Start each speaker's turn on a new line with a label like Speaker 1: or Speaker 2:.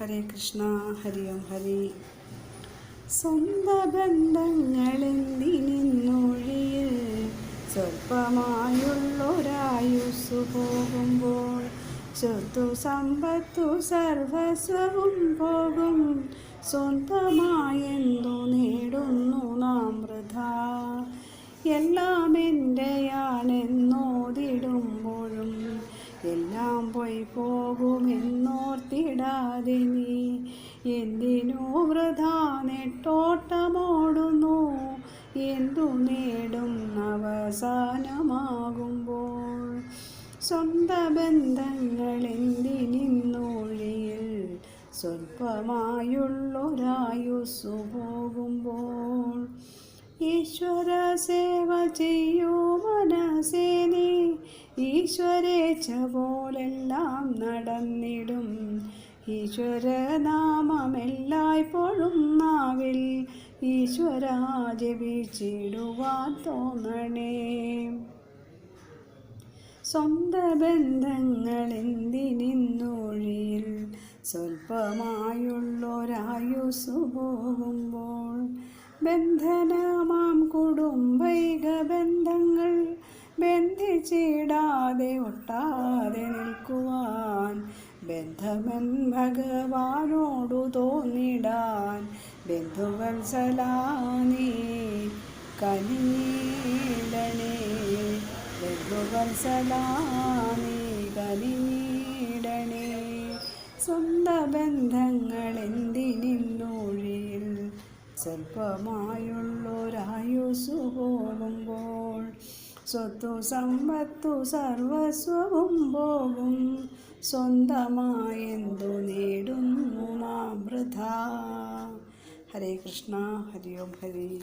Speaker 1: ഹരേ കൃഷ്ണ. ഹരി ഓം ഹരി. സ്വന്തം ബന്ധങ്ങളെന്തിനിന്നൊഴിയിൽ സ്വല്പമായുള്ളൊരായുസ്സു പോകുമ്പോൾ സ്വത്തു സമ്പത്തു സർവസ്വവും പോകും. സ്വന്തമായെന്തു നേടുന്നു നാം വൃഥാ? എല്ലാം എൻ്റെയാണെന്നോതിടുമ്പോഴും എല്ലാം പോയി പോകുമെന്നോർത്തിടാതെ നീ എന്തിനു വൃഥാ നെട്ടോട്ടമോടുന്നു? എന്തു നേടും അവസാനമാകുമ്പോൾ? സ്വന്തം ബന്ധങ്ങളെന്തിനിന്നൊഴിയിൽ സ്വല്പമായുള്ളൊരായുസ്സു പോകുമ്പോൾ ഈശ്വര സേവ ചെയ്യൂ മനസ്സേ നീ. ഈശ്വരേച്ഛ പോലെല്ലാം നടന്നിടും. ഈശ്വരനാമമെല്ലായ്പ്പോഴും നാവിൽ ഈശ്വര ജപിച്ചിടുവാൻ തോന്നണേ. സ്വന്തം ബന്ധങ്ങളെന്തിനിന്നൊഴിയിൽ സ്വല്പമായുള്ളൊരായുസ്സു പോകുമ്പോൾ ബന്ധനമാം കുടുംബൈക ബന്ധങ്ങൾ ബന്ധിച്ചിടാതെ ഒട്ടാതെ നിൽക്കുവാൻ ബന്ധമൻ ഭഗവാനോടു തോന്നിടാൻ ബന്ധുവത്സലാ നീ കനിഞ്ഞിടണേ. ബന്ധുവത്സലാ നീ കനിഞ്ഞിടണേ. സ്വന്തം ബന്ധങ്ങളെന്തിനിന്നൊഴിയിൽ സ്വല്പമായുള്ളൊരായുസ്സു പോകുമ്പോൾ സ്വത്തു സമ്പത്തു സർവസ്വവും പോകും. സ്വന്തമായെന്തു നേടുന്നു നാം വൃഥാ? ഹരേ കൃഷ്ണ. ഹരി ഓം ഹരി.